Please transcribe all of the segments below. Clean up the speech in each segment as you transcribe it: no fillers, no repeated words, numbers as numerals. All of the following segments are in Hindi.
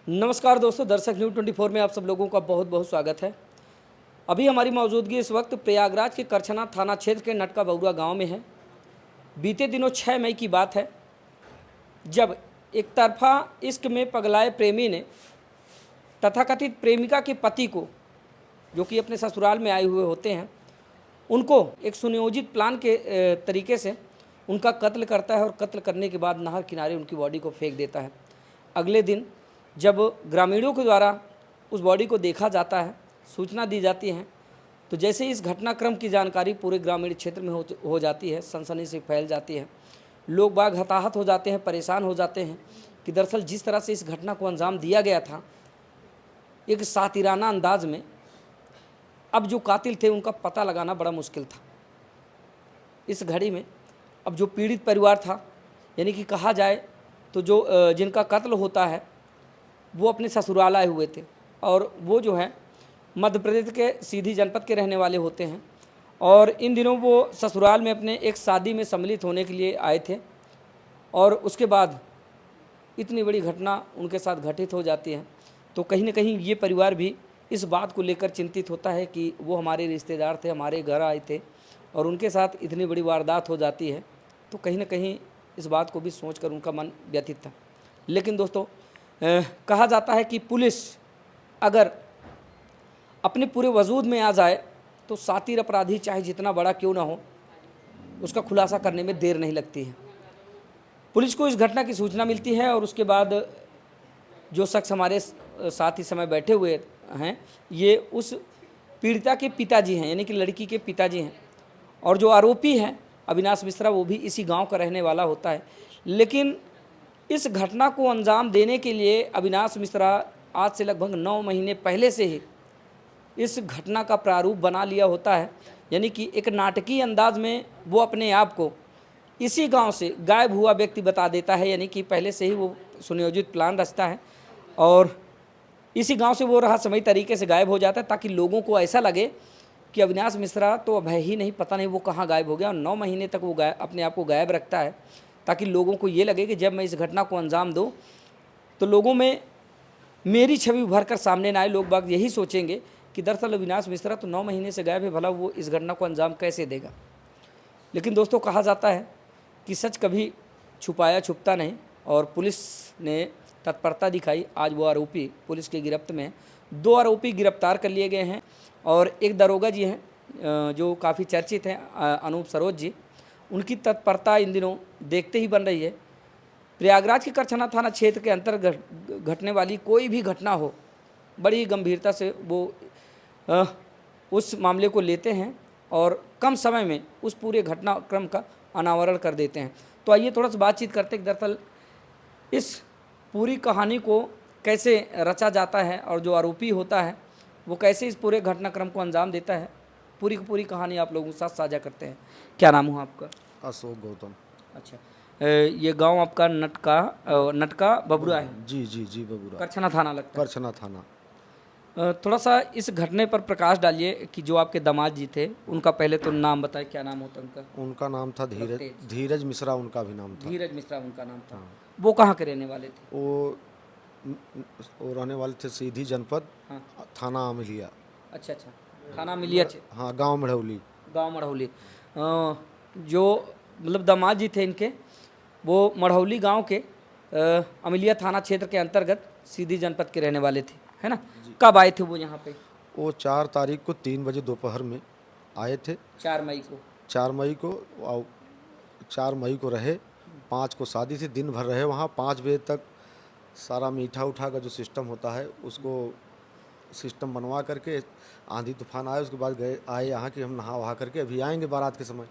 नमस्कार दोस्तों, दर्शक न्यूज़ 24 में आप सब लोगों का बहुत बहुत स्वागत है। अभी हमारी मौजूदगी इस वक्त प्रयागराज के करछना थाना क्षेत्र के नटका बउरा गांव में है। बीते दिनों 6 मई की बात है, जब एक तरफा इश्क में पगलाए प्रेमी ने तथाकथित प्रेमिका के पति को, जो कि अपने ससुराल में आए हुए होते हैं, उनको एक सुनियोजित प्लान के तरीके से उनका कत्ल करता है और कत्ल करने के बाद नहर किनारे उनकी बॉडी को फेंक देता है। अगले दिन जब ग्रामीणों के द्वारा उस बॉडी को देखा जाता है, सूचना दी जाती है, तो जैसे ही इस घटनाक्रम की जानकारी पूरे ग्रामीण क्षेत्र में हो जाती है, सनसनी से फैल जाती है। लोग बाग हताहत हो जाते हैं, परेशान हो जाते हैं कि दरअसल जिस तरह से इस घटना को अंजाम दिया गया था, एक सातिराना अंदाज में, अब जो कातिल थे उनका पता लगाना बड़ा मुश्किल था। इस घड़ी में अब जो पीड़ित परिवार था, यानी कि कहा जाए तो जो जिनका कत्ल होता है, वो अपने ससुराल आए हुए थे और वो जो है मध्य प्रदेश के सीधी जनपद के रहने वाले होते हैं। और इन दिनों वो ससुराल में अपने एक शादी में सम्मिलित होने के लिए आए थे और उसके बाद इतनी बड़ी घटना उनके साथ घटित हो जाती है। तो कहीं ना कहीं ये परिवार भी इस बात को लेकर चिंतित होता है कि वो हमारे रिश्तेदार थे, हमारे घर आए थे और उनके साथ इतनी बड़ी वारदात हो जाती है। तो कहीं ना कहीं इस बात को भी सोचकर उनका मन व्यथित था। लेकिन दोस्तों, कहा जाता है कि पुलिस अगर अपने पूरे वजूद में आ जाए तो शातिर अपराधी चाहे जितना बड़ा क्यों ना हो, उसका खुलासा करने में देर नहीं लगती है। पुलिस को इस घटना की सूचना मिलती है और उसके बाद जो शख्स हमारे साथ इस समय बैठे हुए हैं, ये उस पीड़िता के पिताजी हैं, यानी कि लड़की के पिताजी हैं। और जो आरोपी हैं अविनाश मिश्रा, वो भी इसी गांव का रहने वाला होता है। लेकिन इस घटना को अंजाम देने के लिए अविनाश मिश्रा आज से लगभग 9 महीने पहले से ही इस घटना का प्रारूप बना लिया होता है, यानी कि एक नाटकीय अंदाज में वो अपने आप को इसी गांव से गायब हुआ व्यक्ति बता देता है। यानी कि पहले से ही वो सुनियोजित प्लान रचता है और इसी गांव से वो रहस्यमयी तरीके से गायब हो जाता है, ताकि लोगों को ऐसा लगे कि अविनाश मिश्रा तो अब है ही नहीं, पता नहीं वो कहाँ गायब हो गया। और 9 महीने तक वो अपने आप को गायब रखता है, ताकि लोगों को ये लगे कि जब मैं इस घटना को अंजाम दूँ तो लोगों में मेरी छवि उभर कर सामने ना आए। लोग बाग यही सोचेंगे कि दरअसल अविनाश मिश्रा तो 9 महीने से गायब है, भला वो इस घटना को अंजाम कैसे देगा। लेकिन दोस्तों, कहा जाता है कि सच कभी छुपाया छुपता नहीं और पुलिस ने तत्परता दिखाई। आज वो आरोपी पुलिस की गिरफ्त में है। 2 आरोपी गिरफ्तार कर लिए गए हैं और एक दरोगा जी हैं जो काफ़ी चर्चित हैं, अनूप सरोज जी। उनकी तत्परता इन दिनों देखते ही बन रही है। प्रयागराज के करछना थाना क्षेत्र के अंतर्गत घटने वाली कोई भी घटना हो, बड़ी गंभीरता से वो उस मामले को लेते हैं और कम समय में उस पूरे घटनाक्रम का अनावरण कर देते हैं। तो आइए थोड़ा सा बातचीत करते हैं कि दरअसल इस पूरी कहानी को कैसे रचा जाता है और जो आरोपी होता है वो कैसे इस पूरे घटनाक्रम को अंजाम देता है। पूरी की पूरी कहानी आप लोगों के साथ साझा करते हैं। क्या नाम हुआ आपका? अशोक गौतम। अच्छा, ये गांव आपका नटका बबुरा है? जी जी जी, बबुरा करछना थाना लगता है। करछना थाना। थोड़ा सा इस घटने पर प्रकाश डालिए कि जो आपके दामाद जी थे, उनका पहले तो नाम बताए, क्या नाम होता है उनका? उनका नाम था धीरज। तेज। धीरज मिश्रा उनका भी नाम था। धीरज मिश्रा उनका नाम था। हाँ। वो कहाँ के रहने वाले थे? वो रहने वाले थे सीधी जनपद, हाँ। थाना अमलिया। अच्छा अच्छा, थाना मिलिया। हाँ, गांव मढ़ौली। गांव मढ़ौली। जो मतलब दामाद जी थे इनके, वो मढ़ौली गांव के अमलिया थाना क्षेत्र के अंतर्गत सीधी जनपद के रहने वाले थे, है ना? कब आए थे वो यहाँ पे? वो 4 तारीख को 3 बजे दोपहर में आए थे। 4 मई को। 4 मई को 4 मई को रहे। 5 को शादी थी, दिन भर रहे वहाँ। 5 बजे तक सारा मीठा उठा का जो सिस्टम होता है उसको सिस्टम बनवा करके आंधी तूफान आए। उसके बाद गए आए यहाँ कि हम नहा वहा करके अभी आएंगे बारात के समय।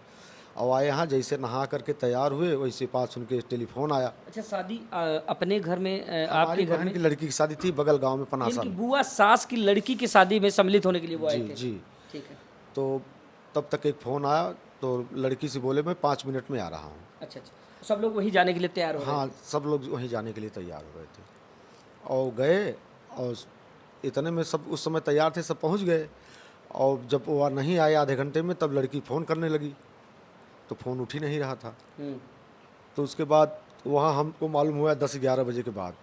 और आए यहाँ, जैसे नहा करके तैयार हुए वैसे पास उनके टेलीफोन आया। अच्छा, शादी अपने घर में, हमारी आपके घर बहन में? की लड़की की शादी थी बगल गांव में, पनासा इनकी में। बुआ सास की लड़की की शादी में सम्मिलित होने के लिए वो आए जी थे? जी। ठीक है। तो तब तक एक फ़ोन आया, तो लड़की से बोले मैं 5 मिनट में आ रहा हूँ। अच्छा अच्छा, सब लोग वहीं जाने के लिए तैयार हो रहे हाँ, थे? सब लोग वहीं जाने के लिए तैयार हो रहे थे और गए। और इतने में सब उस समय तैयार थे, सब पहुँच गए। और जब वो नहीं आए आधे घंटे में, तब लड़की फ़ोन करने लगी तो फ़ोन उठ ही नहीं रहा था। हम्म। तो उसके बाद वहाँ हमको मालूम हुआ 10-11 बजे के बाद।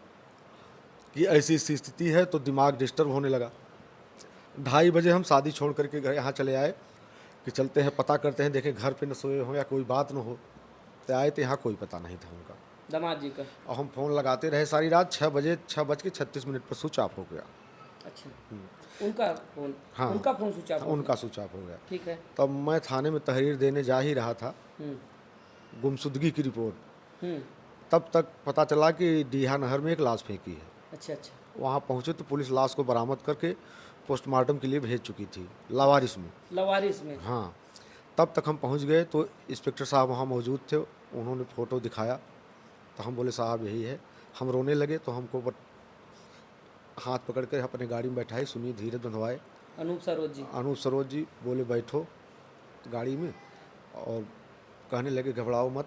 कि ऐसी स्थिति है, तो दिमाग डिस्टर्ब होने लगा। 2:30 बजे हम शादी छोड़ करके घर यहाँ चले आए कि चलते हैं पता करते हैं, देखें घर पे न सोए हों या कोई बात न हो। तो आए तो यहाँ कोई पता नहीं था उनका। दामाद जी का। और हम फ़ोन लगाते रहे सारी रात। 6:36 पर स्विच ऑफ हो गया। अच्छा, उनका फोन। हाँ। उनका फोन स्विच ऑफ हो उनका गया। स्विच ऑफ हो गया। ठीक है। तब मैं थाने में तहरीर देने जा ही रहा था, हम्म। गुमशुदगी की रिपोर्ट। हम्म। तब तक पता चला कि डीहा नहर में एक लाश फेंकी है। अच्छा अच्छा। वहाँ पहुँचे तो पुलिस लाश को बरामद करके पोस्टमार्टम के लिए भेज चुकी थी लावारिस में। लवारिस में। हाँ, तब तक हम पहुँच गए तो इंस्पेक्टर साहब वहाँ मौजूद थे। उन्होंने फ़ोटो दिखाया तो हम बोले साहब यही है। हम रोने लगे तो हमको हाथ पकड़ कर अपने गाड़ी में बैठाए, सुनिए धीरे बंधवाए। अनूप सरोज जी। अनूप सरोज जी बोले बैठो गाड़ी में, और कहने लगे घबराओ मत,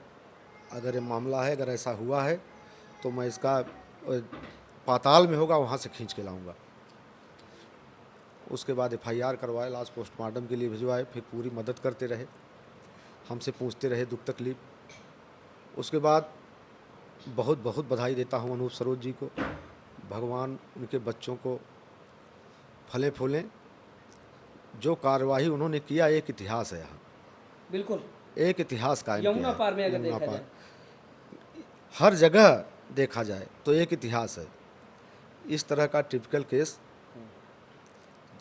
अगर ये मामला है, अगर ऐसा हुआ है तो मैं इसका पाताल में होगा वहाँ से खींच के लाऊंगा। उसके बाद FIR करवाए, लाश पोस्टमार्टम के लिए भिजवाए, फिर पूरी मदद करते रहे, हमसे पूछते रहे दुख तकलीफ। उसके बाद बहुत बहुत बधाई देता हूँ अनूप सरोज जी को। भगवान उनके बच्चों को फले फूलें। जो कार्यवाही उन्होंने किया एक इतिहास है यहाँ, बिल्कुल। एक इतिहास कायम किया यमुना है। पार में अगर यमुना देखा पार। जाए। हर जगह देखा जाए तो एक इतिहास है। इस तरह का टिपिकल केस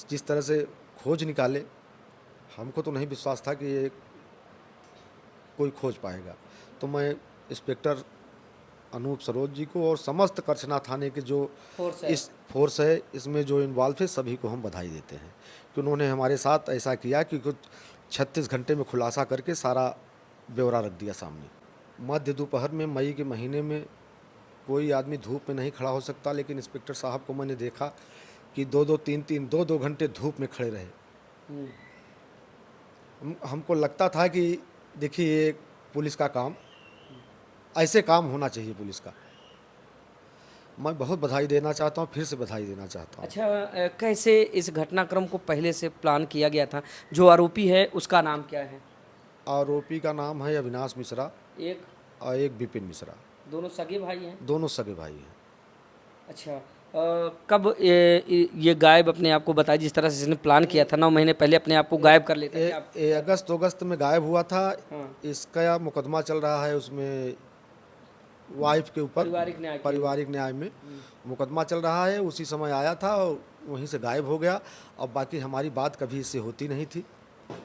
जिस तरह से खोज निकाले, हमको तो नहीं विश्वास था कि ये कोई खोज पाएगा। तो मैं इंस्पेक्टर अनूप सरोज जी को और समस्त करछना थाने के जो इस फोर्स है, इसमें जो इन्वॉल्व है, सभी को हम बधाई देते हैं कि उन्होंने हमारे साथ ऐसा किया कि कुछ 36 घंटे में खुलासा करके सारा ब्यौरा रख दिया सामने। मध्य दोपहर में मई के महीने में कोई आदमी धूप में नहीं खड़ा हो सकता, लेकिन इंस्पेक्टर साहब को मैंने देखा कि 2-2 घंटे धूप में खड़े रहे। हमको लगता था कि देखिए ये पुलिस का काम, ऐसे काम होना चाहिए पुलिस का। मैं बहुत बधाई देना चाहता हूँ, फिर से बधाई देना चाहता हूँ। अच्छा, कैसे इस घटनाक्रम को पहले से प्लान किया गया था? जो आरोपी है उसका नाम क्या है? आरोपी का नाम है अविनाश मिश्रा एक और एक विपिन मिश्रा। दोनों सगे भाई हैं? दोनों सगे भाई हैं। अच्छा, कब ये गायब अपने आप को बताया? जिस तरह से इसने प्लान किया था 9 महीने पहले अपने आप को गायब कर लेता है आप? अगस्त में गायब हुआ था। हाँ। इसका मुकदमा चल रहा है उसमें, वाइफ के ऊपर पारिवारिक न्याय में मुकदमा चल रहा है। उसी समय आया था और वहीं से गायब हो गया। अब बाकी हमारी बात कभी इससे होती नहीं थी।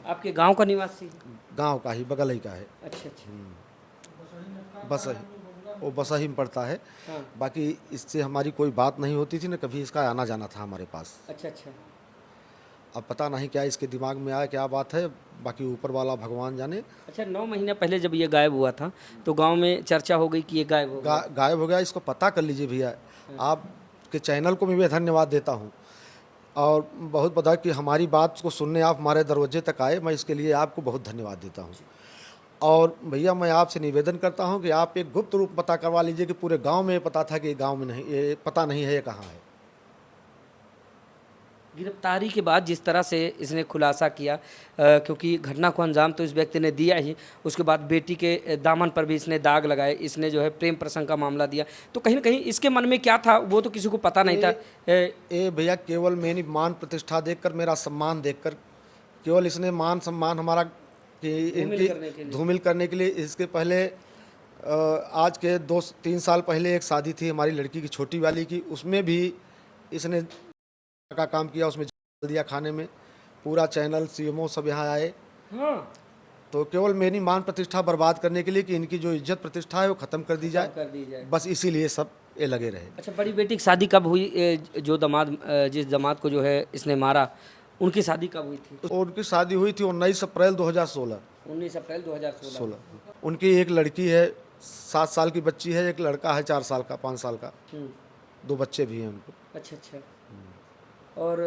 आपके गांव का निवासी? गांव का ही, बगल ही का है। अच्छा अच्छा। बसही, वो बसही में पड़ता है। हाँ। बाकी इससे हमारी कोई बात नहीं होती थी, न कभी इसका आना जाना था हमारे पास। अच्छा अच्छा। अब पता नहीं क्या इसके दिमाग में आया, क्या बात है, बाकी ऊपर वाला भगवान जाने। अच्छा, 9 महीने पहले जब ये गायब हुआ था तो गांव में चर्चा हो गई कि ये गायब हो गया। गायब हो गया। इसको पता कर लीजिए भैया। आपके चैनल को भी मैं धन्यवाद देता हूँ और बहुत बधाई कि हमारी बात को सुनने आप हमारे दरवाजे तक आए। मैं इसके लिए आपको बहुत धन्यवाद देता हूँ। और भैया मैं आपसे निवेदन करता हूँ कि आप एक गुप्त रूप पता करवा लीजिए कि पूरे गांव में पता था कि गांव में नहीं, ये पता नहीं है ये कहाँ है। गिरफ्तारी के बाद जिस तरह से इसने खुलासा किया, क्योंकि घटना को अंजाम तो इस व्यक्ति ने दिया ही, उसके बाद बेटी के दामन पर भी इसने दाग लगाए, इसने जो है प्रेम प्रसंग का मामला दिया, तो कहीं ना कहीं इसके मन में क्या था वो तो किसी को पता नहीं था। ये भैया केवल मेरी मान प्रतिष्ठा देखकर, मेरा सम्मान देखकर, केवल इसने मान सम्मान हमारा कि इनकी धूमिल करने के लिए। इसके पहले आज के 2-3 साल पहले एक शादी थी हमारी लड़की की, छोटी वाली की, उसमें भी इसने का काम किया, उसमें डाल दिया खाने में। पूरा चैनल CMO सब यहाँ आए। हाँ। तो केवल मेरी मान प्रतिष्ठा बर्बाद करने के लिए कि इनकी जो इज्जत प्रतिष्ठा है वो ख़त्म कर दी जाए, बस इसीलिए सब ये लगे रहे। अच्छा, बड़ी बेटी की शादी कब हुई? जो दामाद, जिस दामाद को जो है इसने मारा, उनकी शादी कब हुई थी? उनकी शादी हुई थी 19 अप्रैल 2016। 19 अप्रैल 2016। उनकी एक लड़की है 7 साल की बच्ची है, एक लड़का है 4 साल का, 5 साल का। 2 बच्चे भी हैं उनको। अच्छा अच्छा। और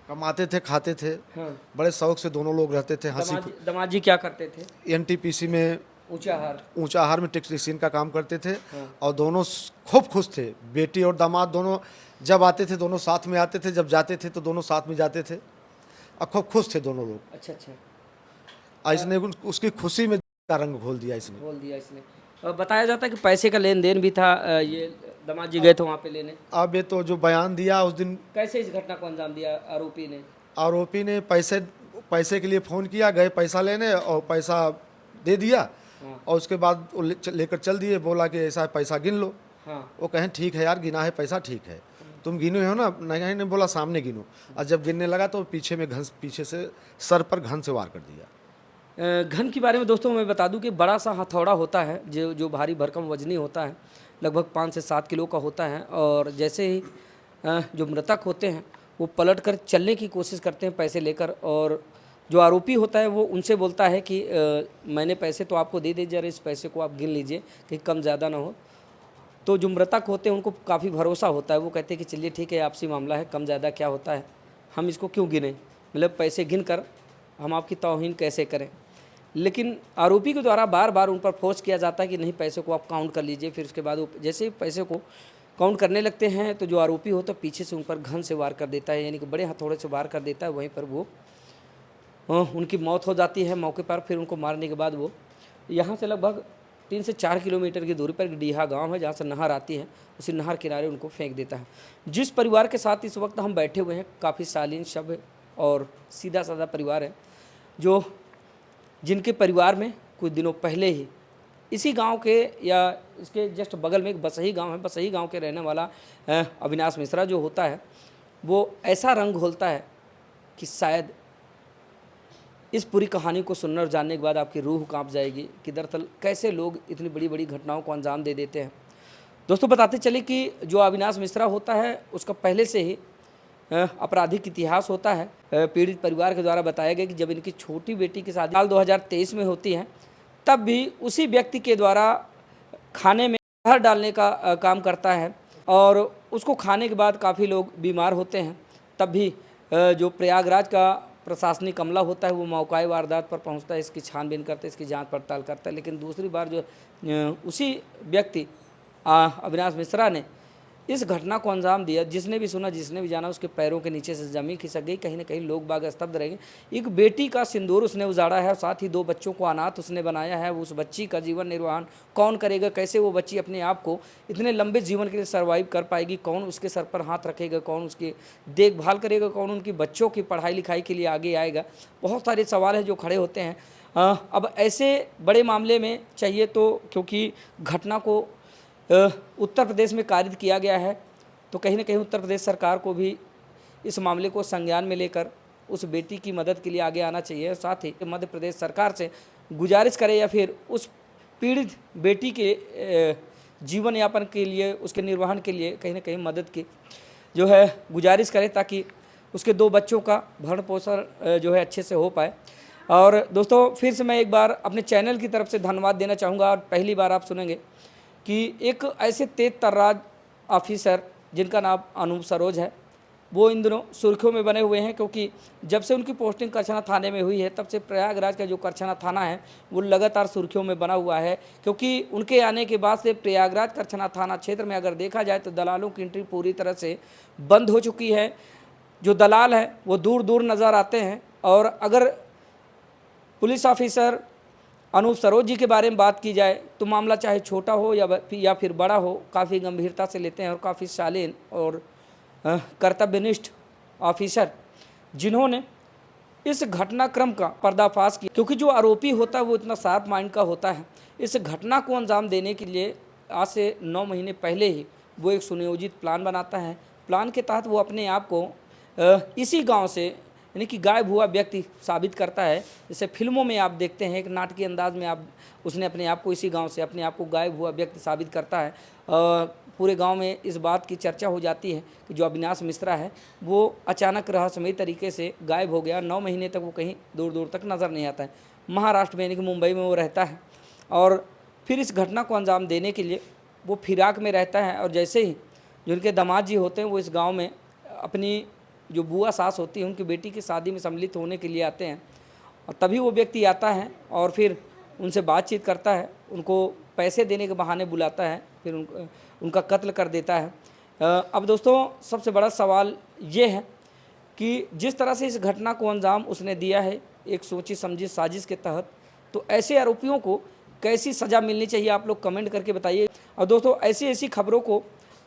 कमाते थे, खाते थे। हाँ। बड़े शौक से दोनों लोग रहते थे। हंसी दामाद जी क्या करते थे? NTPC में ऊंचा आहार में टेक्नीशियन का काम करते थे। हाँ। और दोनों खूब खुश थे। बेटी और दामाद दोनों जब आते थे दोनों साथ में आते थे, जब जाते थे तो दोनों साथ में जाते थे और खूब खुश थे दोनों लोग। अच्छा अच्छा। इसने उसकी खुशी में का रंग घोल दिया इसने। बताया जाता है कि पैसे का लेन देन भी था। ये दामाद जी गए थे वहाँ पे लेने। अब ये तो जो बयान दिया उस दिन, कैसे इस घटना को अंजाम दिया आरोपी ने? आरोपी ने पैसे के लिए फ़ोन किया, गए पैसा लेने और पैसा दे दिया, हाँ और उसके बाद वो लेकर चल दिए, बोला कि ऐसा पैसा गिन लो। हाँ। वो कहें ठीक है यार, गिना है पैसा, ठीक है, तुम गिने हो ना? नहीं नहीं, बोला सामने गिनो। और जब गिनने लगा तो पीछे से सर पर घन से वार कर दिया। घन के बारे में दोस्तों मैं बता दूं कि बड़ा सा हथौड़ा होता है जो भारी भरकम वजनी होता है, लगभग 5 से 7 किलो का होता है। और जैसे ही जो मृतक होते हैं वो पलट कर चलने की कोशिश करते हैं पैसे लेकर, और जो आरोपी होता है वो उनसे बोलता है कि मैंने पैसे तो आपको दे दिए, जरा इस पैसे को आप गिन लीजिए कि कम ज़्यादा ना हो। तो जो मृतक होते हैं उनको काफ़ी भरोसा होता है, वो कहते हैं कि चलिए ठीक है, आपसी मामला है, कम ज़्यादा क्या होता है, हम इसको क्यों गिनें, मतलब पैसे गिन कर हम आपकी तौहीन कैसे करें। लेकिन आरोपी के द्वारा बार बार उन पर फोर्स किया जाता है कि नहीं, पैसे को आप काउंट कर लीजिए। फिर उसके बाद वो जैसे ही पैसे को काउंट करने लगते हैं तो जो आरोपी होता है पीछे से उन पर घन से वार कर देता है, यानी कि बड़े हथौड़े से वार कर देता है। वहीं पर वो उनकी मौत हो जाती है मौके पर। फिर उनको मारने के बाद वो यहाँ से लगभग 3 से 4 किलोमीटर की दूरी पर डीहा गांव है जहाँ से नहर आती है, उसी नहर किनारे उनको फेंक देता है। जिस परिवार के साथ इस वक्त हम बैठे हुए हैं काफ़ी शालीन सभ्य और सीधा साधा परिवार है, जो जिनके परिवार में कुछ दिनों पहले ही इसी गांव के या इसके जस्ट बगल में एक बसही गांव है, बसही गांव के रहने वाला अविनाश मिश्रा जो होता है वो ऐसा रंग घोलता है कि शायद इस पूरी कहानी को सुनने और जानने के बाद आपकी रूह कांप जाएगी कि दरअसल कैसे लोग इतनी बड़ी बड़ी घटनाओं को अंजाम दे देते हैं। दोस्तों बताते चले कि जो अविनाश मिश्रा होता है उसका पहले से ही आपराधिक इतिहास होता है। पीड़ित परिवार के द्वारा बताया गया कि जब इनकी छोटी बेटी की शादी साल 2023 में होती है, तब भी उसी व्यक्ति के द्वारा खाने में जहर डालने का काम करता है, और उसको खाने के बाद काफ़ी लोग बीमार होते हैं। तब भी जो प्रयागराज का प्रशासनिक अमला होता है वो मौका वारदात पर पहुंचता है, इसकी छानबीन करता है, इसकी जांच पड़ताल करता है। लेकिन दूसरी बार जो उसी व्यक्ति अविनाश मिश्रा ने इस घटना को अंजाम दिया, जिसने भी सुना, जिसने भी जाना, उसके पैरों के नीचे से ज़मीन खिसक गई। कहीं ना कहीं लोग बाग स्तब्ध रहेंगे। एक बेटी का सिंदूर उसने उजाड़ा है, साथ ही 2 बच्चों को अनाथ उसने बनाया है। उस बच्ची का जीवन निर्वहन कौन करेगा? कैसे वो बच्ची अपने आप को इतने लंबे जीवन के लिए सर्वाइव कर पाएगी? कौन उसके सर पर हाथ रखेगा? कौन उसकी देखभाल करेगा? कौन उनकी बच्चों की पढ़ाई लिखाई के लिए आगे आएगा? बहुत सारे सवाल हैं जो खड़े होते हैं। अब ऐसे बड़े मामले में चाहिए तो, क्योंकि घटना को उत्तर प्रदेश में कारित किया गया है, तो कहीं ना कहीं उत्तर प्रदेश सरकार को भी इस मामले को संज्ञान में लेकर उस बेटी की मदद के लिए आगे आना चाहिए। साथ ही मध्य प्रदेश सरकार से गुजारिश करे या फिर उस पीड़ित बेटी के जीवन यापन के लिए, उसके निर्वहन के लिए कहीं ना कहीं मदद की जो है गुजारिश करे, ताकि उसके 2 बच्चों का भरण पोषण जो है अच्छे से हो पाए। और दोस्तों फिर से मैं एक बार अपने चैनल की तरफ से धन्यवाद देना चाहूँगा। और पहली बार आप सुनेंगे कि एक ऐसे तेज तर्रार ऑफिसर जिनका नाम अनूप सरोज है, वो इन दिनों सुर्खियों में बने हुए हैं, क्योंकि जब से उनकी पोस्टिंग करछना थाने में हुई है तब से प्रयागराज का जो करछना थाना है वो लगातार सुर्खियों में बना हुआ है। क्योंकि उनके आने के बाद से प्रयागराज करछना थाना क्षेत्र में अगर देखा जाए तो दलालों की एंट्री पूरी तरह से बंद हो चुकी है। जो दलाल है वो दूर दूर नज़र आते हैं। और अगर पुलिस ऑफिसर अनूप सरोज जी के बारे में बात की जाए तो मामला चाहे छोटा हो या फिर बड़ा हो, काफ़ी गंभीरता से लेते हैं और काफ़ी शालीन और कर्तव्यनिष्ठ ऑफिसर, जिन्होंने इस घटनाक्रम का पर्दाफाश किया। क्योंकि जो आरोपी होता है वो इतना शार्प माइंड का होता है। इस घटना को अंजाम देने के लिए आज से 9 महीने पहले ही वो एक सुनियोजित प्लान बनाता है। प्लान के तहत वो अपने आप को इसी गांव से, यानी कि गायब हुआ व्यक्ति साबित करता है। जैसे फिल्मों में आप देखते हैं एक नाटकीय अंदाज में उसने अपने आप को इसी गांव से अपने आप को गायब हुआ व्यक्ति साबित करता है। पूरे गांव में इस बात की चर्चा हो जाती है कि जो अविनाश मिश्रा है वो अचानक रहस्यमयी तरीके से गायब हो गया। 9 महीने तक वो कहीं दूर दूर तक नज़र नहीं आता है। महाराष्ट्र में यानी कि मुंबई में वो रहता है, और फिर इस घटना को अंजाम देने के लिए वो फिराक में रहता है। और जैसे ही जो उनके दामाद जी होते हैं वो इस गाँव में अपनी जो बुआ सास होती है उनकी बेटी की शादी में सम्मिलित होने के लिए आते हैं, और तभी वो व्यक्ति आता है और फिर उनसे बातचीत करता है, उनको पैसे देने के बहाने बुलाता है, फिर उनका कत्ल कर देता है। अब दोस्तों सबसे बड़ा सवाल ये है कि जिस तरह से इस घटना को अंजाम उसने दिया है एक सोची समझी साजिश के तहत, तो ऐसे आरोपियों को कैसी सज़ा मिलनी चाहिए आप लोग कमेंट करके बताइए। और दोस्तों ऐसी खबरों को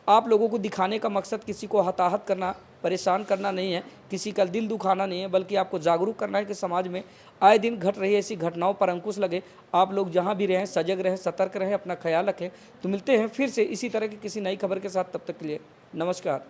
आप लोगों को दिखाने का मकसद किसी को हताहत करना, परेशान करना नहीं है, किसी का दिल दुखाना नहीं है, बल्कि आपको जागरूक करना है कि समाज में आए दिन घट रही ऐसी घटनाओं पर अंकुश लगे। आप लोग जहां भी रहें सजग रहें, सतर्क रहें, अपना ख्याल रखें। तो मिलते हैं फिर से इसी तरह की किसी नई खबर के साथ, तब तक के लिए नमस्कार।